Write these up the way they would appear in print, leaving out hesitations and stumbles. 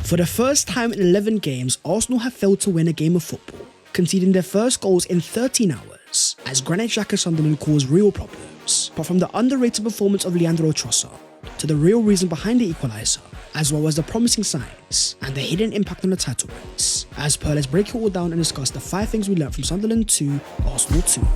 For the first time in 11 games, Arsenal have failed to win a game of football, conceding their first goals in 13 hours, as Granit Xhaka Sunderland caused real problems. But from the underrated performance of Leandro Trossard, to the real reason behind the equaliser, as well as the promising signs and the hidden impact on the title race. As per, let's break it all down and discuss the 5 things we learned from Sunderland 2, Arsenal 2.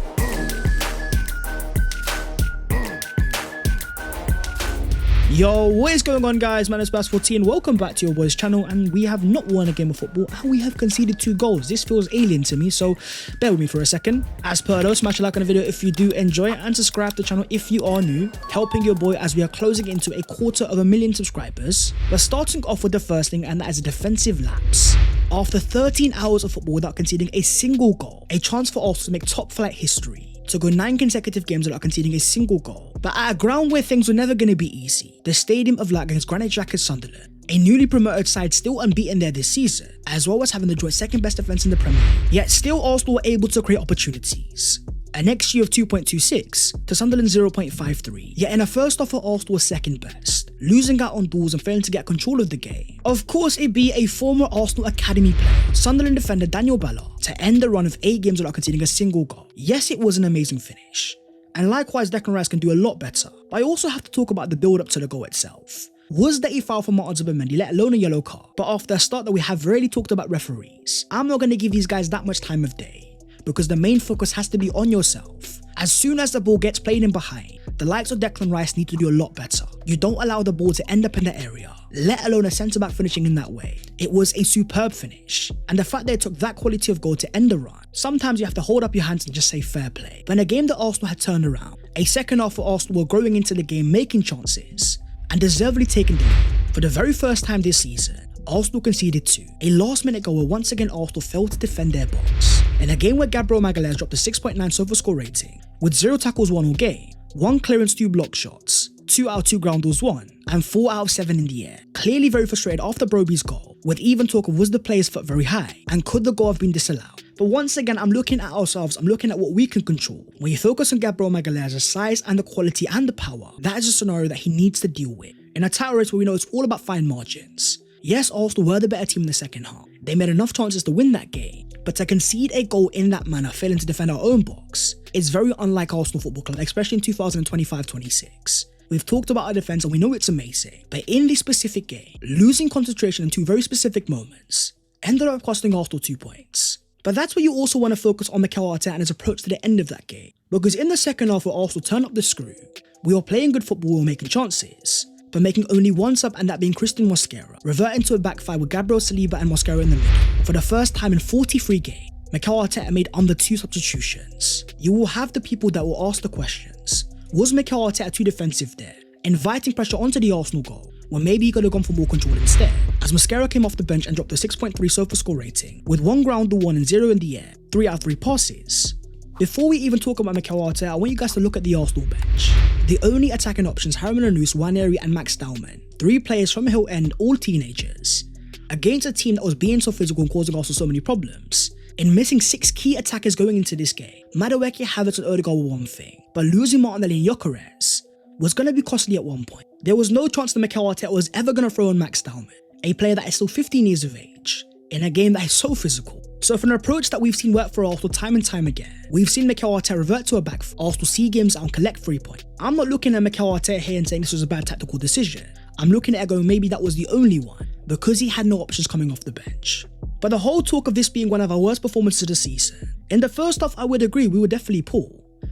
Yo, what is going on, guys? My name is Bass14 and welcome back to your boys channel. And we have not won a game of football and we have conceded 2 goals. This feels alien to me, so bear with me for a second. As per though, smash a like on the video if you do enjoy it and subscribe to the channel if you are new, helping your boy as we are closing into 250,000 subscribers. But starting off with the first thing, and that is a defensive lapse. After 13 hours of football without conceding a single goal, a chance for Arsenal to make top flight history, to go 9 consecutive games without conceding a single goal. But at a ground where things were never going to be easy, the Stadium of Light against Granit Xhaka Sunderland, a newly promoted side still unbeaten there this season, as well as having the joint second best defence in the Premier League. Yet still Arsenal were able to create opportunities. An XG of 2.26 to Sunderland 0.53, yet in a first half Arsenal was second best, losing out on duels and failing to get control of the game. Of course, it be a former Arsenal Academy player, Sunderland defender Daniel Ballard, to end the run of 8 games without conceding a single goal. Yes, it was an amazing finish, and likewise Declan Rice can do a lot better, but I also have to talk about the build up to the goal itself. Was that a foul for Martin Zubimendi, let alone a yellow card? But after a start that we have rarely talked about referees, I'm not going to give these guys that much time of day, because the main focus has to be on yourself. As soon as the ball gets played in behind, the likes of Declan Rice need to do a lot better. You don't allow the ball to end up in the area, let alone a centre-back finishing in that way. It was a superb finish, and the fact that it took that quality of goal to end the run, sometimes you have to hold up your hands and just say fair play. But in a game that Arsenal had turned around, a second half for Arsenal were growing into the game, making chances, and deservedly taking the lead. For the very first time this season, Arsenal conceded 2. A last-minute goal where once again Arsenal failed to defend their box. In a game where Gabriel Magalhaes dropped a 6.9 SofaScore rating, with 0 tackles won all game, 1 clearance, 2 block shots, 2 out of 2 ground balls won, and 4 out of 7 in the air. Clearly very frustrated after Broby's goal, with even talk of was the player's foot very high, and could the goal have been disallowed? But once again, I'm looking at ourselves, I'm looking at what we can control. When you focus on Gabriel Magalhaes' size and the quality and the power, that is a scenario that he needs to deal with. In a title race where we know it's all about fine margins. Yes, Arsenal were the better team in the second half. They made enough chances to win that game, but to concede a goal in that manner, failing to defend our own box, is very unlike Arsenal Football Club, especially in 2025-26. We've talked about our defence and we know it's amazing, but in this specific game, losing concentration in 2 very specific moments ended up costing Arsenal 2 points. But that's where you also want to focus on Mikel Arteta and his approach to the end of that game, because in the second half where Arsenal turned up the screw, we were playing good football, we were making chances, but making only one sub, and that being Christian Mosquera, reverting to a back 5 with Gabriel Saliba and Mosquera in the middle. For the first time in 43 games, Mikel Arteta made under 2 substitutions. You will have the people that will ask the questions. Was Mikel Arteta too defensive there, inviting pressure onto the Arsenal goal, when maybe he could have gone for more control instead? As Mosquera came off the bench and dropped a 6.3 SofaScore rating, with 1 ground ball 1 and 0 in the air, 3 out of 3 passes. Before we even talk about Mikel Arteta, I want you guys to look at the Arsenal bench. The only attacking options, Harriman Anus, Waneri and Max Dowman, 3 players from Hill End, all teenagers, against a team that was being so physical and causing Arsenal so many problems. In missing 6 key attackers going into this game, Madueke, Havertz and Odegaard were one thing, but losing Martinelli and Gyökeres was going to be costly at one point. There was no chance that Mikel Arteta was ever going to throw in Max Dowman, a player that is still 15 years of age, in a game that is so physical. So for an approach that we've seen work for Arsenal time and time again, we've seen Mikel Arteta revert to a back 4, Arsenal see games out and collect 3 points. I'm not looking at Mikel Arteta here and saying this was a bad tactical decision. I'm looking at it going maybe that was the only one, because he had no options coming off the bench. But the whole talk of this being one of our worst performances of the season, in the first half I would agree we were definitely poor,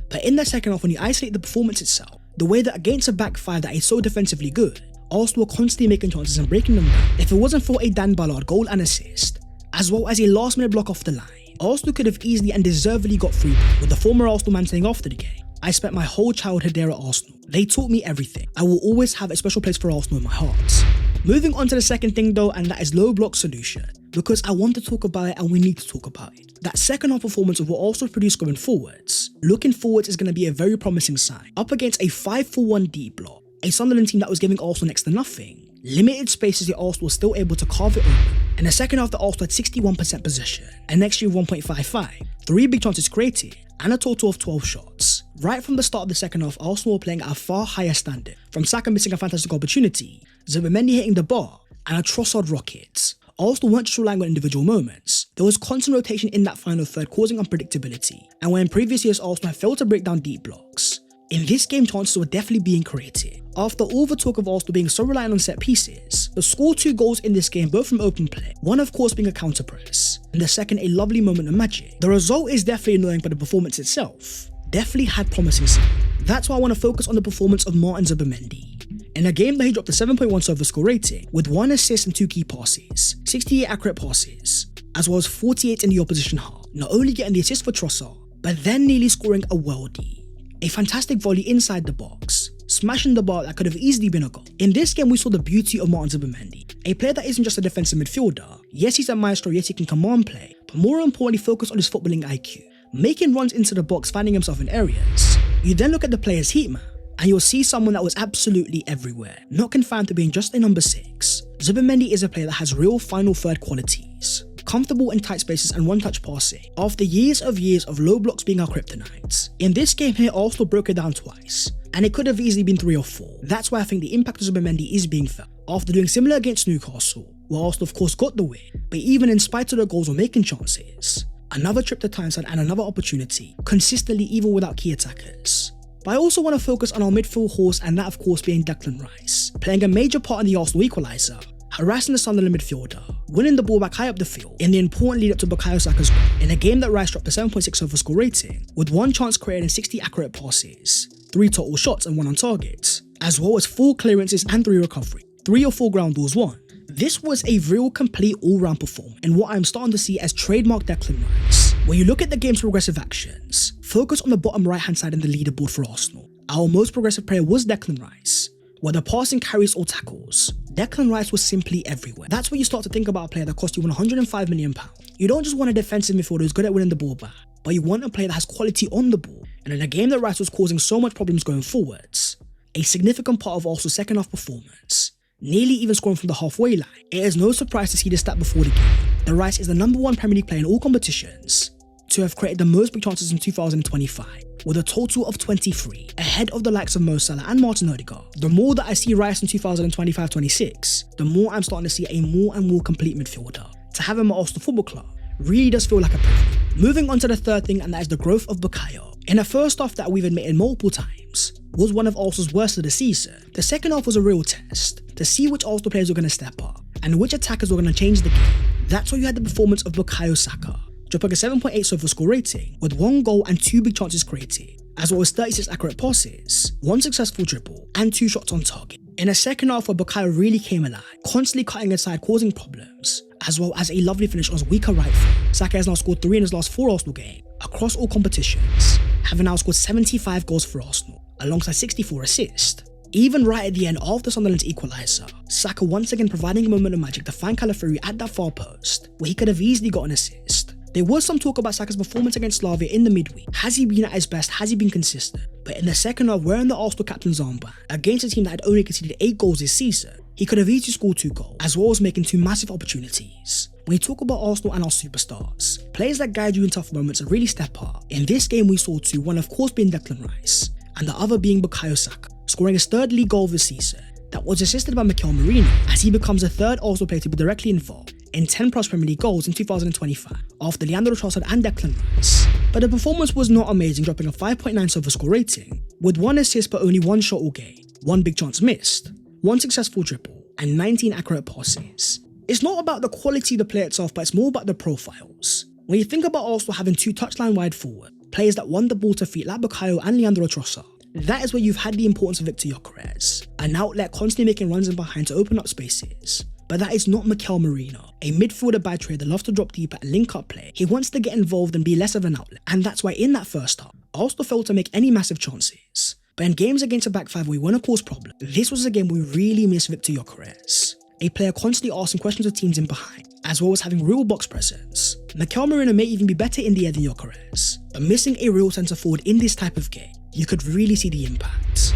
but in the second half when you isolate the performance itself, the way that against a back 5 that is so defensively good, Arsenal were constantly making chances and breaking them down. If it wasn't for a Dan Ballard goal and assist, as well as a last minute block off the line, Arsenal could have easily and deservedly got 3 points. With the former Arsenal man saying after the game, I spent my whole childhood there at Arsenal. They taught me everything. I will always have a special place for Arsenal in my heart. Moving on to the second thing though, and that is low block solution, because I want to talk about it and we need to talk about it. That second half performance of what Arsenal produced going forwards, looking forwards is going to be a very promising sign. Up against a 5-4-1 deep block, a Sunderland team that was giving Arsenal next to nothing, limited spaces yet Arsenal was still able to carve it open. In the second half, the Arsenal had 61% possession, an XG of 1.55, 3 big chances created, and a total of 12 shots. Right from the start of the second half, Arsenal were playing at a far higher standard, from Saka missing a fantastic opportunity, Zubimendi hitting the bar, and a Trossard rocket. Arsenal weren't just relying on individual moments. There was constant rotation in that final third, causing unpredictability, and where in previous years Arsenal had failed to break down deep blocks, in this game chances were definitely being created. After all the talk of Arsenal being so reliant on set pieces, they scored 2 goals in this game, both from open play, one of course being a counter press, and the second a lovely moment of magic. The result is definitely annoying, but the performance itself definitely had promising signs. That's why I want to focus on the performance of Martin Zubimendi. In a game that he dropped a 7.1 surface score rating, with 1 assist and 2 key passes, 68 accurate passes, as well as 48 in the opposition half, not only getting the assist for Trossard, but then nearly scoring a worldie. A fantastic volley inside the box, smashing the bar that could have easily been a goal. In this game we saw the beauty of Martin Zubimendi, a player that isn't just a defensive midfielder. Yes, he's a maestro, yes he can command play, but more importantly focus on his footballing IQ, making runs into the box, finding himself in areas. You then look at the player's heat map, and you'll see someone that was absolutely everywhere, not confined to being just a number 6. Zubimendi is a player that has real final third qualities, comfortable in tight spaces and one-touch passing, after years of low blocks being our kryptonite. In this game here, Arsenal broke it down twice, and it could have easily been 3 or 4. That's why I think the impact of Zubimendi is being felt. After doing similar against Newcastle, where Arsenal of course got the win, but even in spite of the goals were making chances, another trip to Tyneside and another opportunity, consistently even without key attackers. But I also want to focus on our midfield horse, and that of course being Declan Rice, playing a major part in the Arsenal equaliser, harassing the Sunderland midfielder, winning the ball back high up the field in the important lead up to Bukayo Saka's goal, in a game that Rice dropped a 7.6 overall score rating, with 1 chance created and 60 accurate passes, 3 total shots and 1 on target, as well as 4 clearances and 3 recovery, 3 or 4 ground balls won. This was a real complete all-round performance, and what I'm starting to see as trademark Declan Rice. When you look at the game's progressive actions, focus on the bottom right hand side in the leaderboard for Arsenal. Our most progressive player was Declan Rice. Whether passing, carries or tackles, Declan Rice was simply everywhere. That's where you start to think about a player that cost you £105 million. You don't just want a defensive midfielder who's good at winning the ball back, but you want a player that has quality on the ball. And in a game that Rice was causing so much problems going forwards, a significant part of Arsenal's second half performance, nearly even scoring from the halfway line, it is no surprise to see this stat before the game. The Rice is the #1 Premier League player in all competitions to have created the most big chances in 2025, with a total of 23, ahead of the likes of Mo Salah and Martin Odegaard. The more that I see Rice in 2025-26, the more I'm starting to see a more and more complete midfielder. To have him at Arsenal Football Club really does feel like a privilege. Moving on to the third thing, and that is the growth of Bukayo. In a first half that we've admitted multiple times was one of Arsenal's worst of the season, the second half was a real test to see which Arsenal players were going to step up and which attackers were going to change the game. That's why you had the performance of Bukayo Saka, dropping a 7.8 overall score rating with 1 goal and 2 big chances created, as well as 36 accurate passes, 1 successful dribble, and 2 shots on target. In a second half where Bukayo really came alive, constantly cutting inside, causing problems, as well as a lovely finish on his weaker right foot. Saka has now scored 3 in his last 4 Arsenal games across all competitions, having now scored 75 goals for Arsenal, alongside 64 assists. Even right at the end after Sunderland's equaliser, Saka once again providing a moment of magic to find Calafiori at that far post, where he could have easily got an assist. There was some talk about Saka's performance against Slavia in the midweek. Has he been at his best? Has he been consistent? But in the second half, wearing the Arsenal captain's armband against a team that had only conceded 8 goals this season, he could have easily scored 2 goals, as well as making 2 massive opportunities. When you talk about Arsenal and our superstars, players that guide you in tough moments and really step up, in this game we saw 2, one of course being Declan Rice, and the other being Bukayo Saka, scoring his 3rd league goal of the season, that was assisted by Mikel Merino, as he becomes the 3rd Arsenal player to be directly involved in 10 plus Premier League goals in 2025, after Leandro Trossard and Declan Rice. But the performance was not amazing, dropping a 5.9 overall score rating, with 1 assist but only 1 shot all game, 1 big chance missed, 1 successful dribble, and 19 accurate passes. It's not about the quality of the player itself, but it's more about the profiles. When you think about Arsenal having 2 touchline wide forward, players that want the ball to feet like Bukayo and Leandro Trossard, that is where you've had the importance of Victor Gyökeres, an outlet constantly making runs in behind to open up spaces. But that is not Mikel Merino, a midfielder by trade that loves to drop deeper and link up play. He wants to get involved and be less of an outlet, and that's why in that first half, Arsenal failed to make any massive chances. But in games against a back 5 where we want to cause problems, this was a game where we really missed Victor Gyökeres, a player constantly asking questions of teams in behind, as well as having real box presence. Mikel Merino may even be better in the air than Gyökeres, but missing a real centre forward in this type of game, you could really see the impact.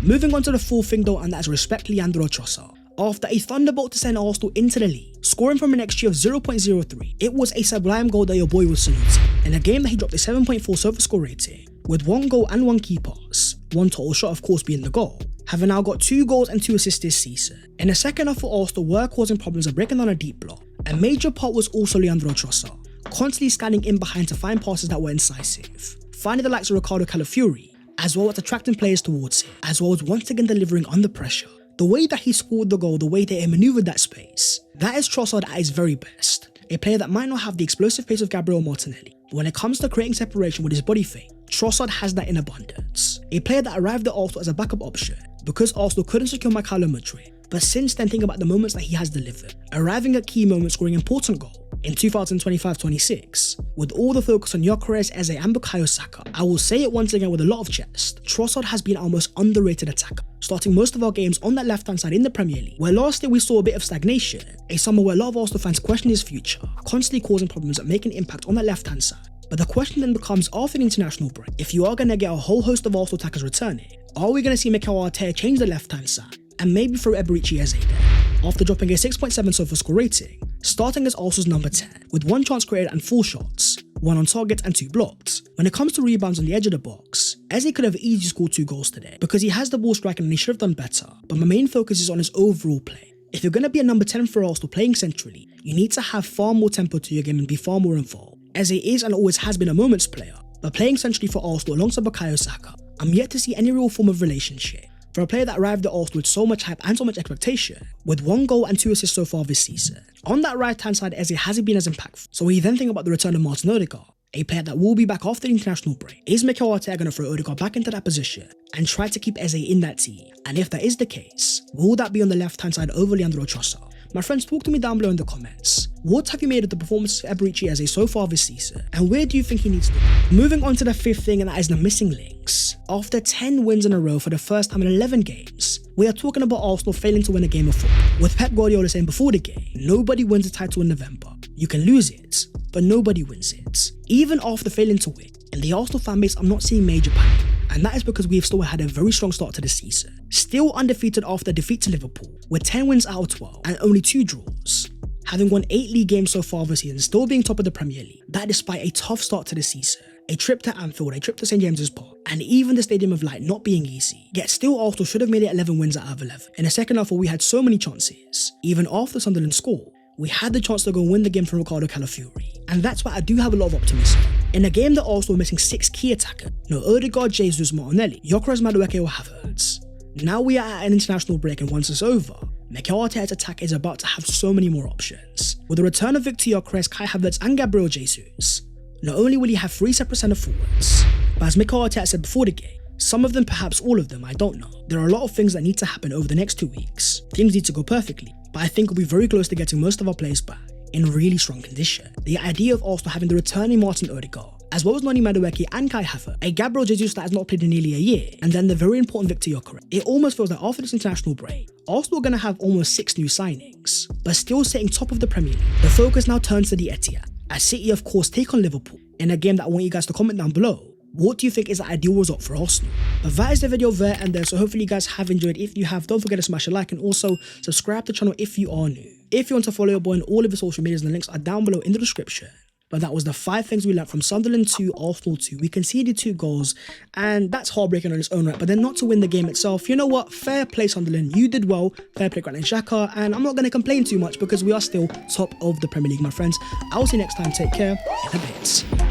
Moving on to the 4th thing though, and that's respect Leandro Trossard. After a thunderbolt to send Arsenal into the league, scoring from an XG of 0.03, it was a sublime goal that your boy was saluting. In a game that he dropped a 7.4 overall score rating, with 1 goal and 1 key pass, 1 total shot of course being the goal, having now got 2 goals and 2 assists this season. In the second half for Arsenal were causing problems of breaking down a deep block. A major part was also Leandro Trossard, constantly scanning in behind to find passes that were incisive, finding the likes of Ricardo Calafiori, as well as attracting players towards him, as well as once again delivering under pressure. The way that he scored the goal, the way that he maneuvered that space, that is Trossard at his very best. A player that might not have the explosive pace of Gabriel Martinelli, but when it comes to creating separation with his body fake, Trossard has that in abundance. A player that arrived at Arsenal as a backup option because Arsenal couldn't secure Mykhailo Mudryk, but since then think about the moments that he has delivered, arriving at key moments, scoring important goal in 2025-26, with all the focus on Gyökeres, Eze and Bukayo Saka. I will say it once again with a lot of chest, Trossard has been our most underrated attacker, starting most of our games on that left hand side in the Premier League, where last year we saw a bit of stagnation, a summer where a lot of Arsenal fans questioned his future, constantly causing problems and making an impact on that left hand side. But the question then becomes, after the international break, if you are going to get a whole host of Arsenal attackers returning, are we going to see Mikel Arteta change the left hand side and maybe throw Eberechi Eze there? After dropping a 6.7 so far score rating, starting as Arsenal's number 10, with 1 chance created and 4 shots, 1 on target and 2 blocked. When it comes to rebounds on the edge of the box, Eze could have easily scored 2 goals today because he has the ball striking and he should have done better, but my main focus is on his overall play. If you're going to be a number 10 for Arsenal playing centrally, you need to have far more tempo to your game and be far more involved. Eze is and always has been a moments player, but playing centrally for Arsenal alongside Bukayo Saka, I'm yet to see any real form of relationship. For a player that arrived at Arsenal with so much hype and so much expectation, with 1 goal and 2 assists so far this season, on that right hand side Eze hasn't been as impactful. So when you then think about the return of Martin Odegaard, a player that will be back after the international break, is Mikel Arteta going to throw Odegaard back into that position and try to keep Eze in that team? And if that is the case, will that be on the left hand side over Leandro Trossard? My friends, talk to me down below in the comments. What have you made of the performance of Eberechi Eze so far this season, and where do you think he needs to be? Moving on to the 5th thing, and that is the missing links. After 10 wins in a row for the first time in 11 games, we are talking about Arsenal failing to win a game of football. With Pep Guardiola saying before the game, nobody wins a title in November. You can lose it, but nobody wins it. Even after failing to win, in the Arsenal fan base, I'm not seeing major panic. And that is because we have still had a very strong start to the season. Still undefeated after defeat to Liverpool, with 10 wins out of 12 and only 2 draws. Having won 8 league games so far this season, still being top of the Premier League. That despite a tough start to the season. A trip to Anfield, a trip to St James's Park, and even the Stadium of Light not being easy. Yet still Arsenal should have made it 11 wins out of 11. In the second half where we had so many chances, even after Sunderland scored, we had the chance to go and win the game from Ricardo Calafiori. And that's why I do have a lot of optimism. In a game that Arsenal were missing 6 key attackers, no Odegaard, Jesus, Martinelli, Gyökeres, Madueke or Havertz. Now we are at an international break, and once it's over, Mikel Arteta's attack is about to have so many more options. With the return of Victor Gyökeres, Kai Havertz and Gabriel Jesus, not only will he have 3 separate centre forwards, but as Mikel Arteta said before the game, some of them, perhaps all of them, I don't know. There are a lot of things that need to happen over the next 2 weeks. Things need to go perfectly, but I think we'll be very close to getting most of our players back in really strong condition. The idea of Arsenal having the returning Martin Odegaard, as well as Noni Madueke and Kai Havertz, a Gabriel Jesus that has not played in nearly a year, and then the very important Victor Gyökeres. It almost feels like after this international break, Arsenal are going to have almost 6 new signings, but still sitting top of the Premier League. The focus now turns to the Etihad, as City of course take on Liverpool, in a game that I want you guys to comment down below. What do you think is the ideal result for Arsenal? But that is the video there and there, so hopefully you guys have enjoyed. If you have, don't forget to smash a like and also subscribe to the channel if you are new. If you want to follow your boy on all of his social medias, the links are down below in the description. But that was the 5 things we learned from Sunderland 2, Arsenal 2. We conceded 2 goals, and that's heartbreaking on its own right, but then not to win the game itself. You know what? Fair play, Sunderland. You did well. Fair play, Granit Xhaka, and I'm not going to complain too much because we are still top of the Premier League, my friends. I will see you next time. Take care. In a bit.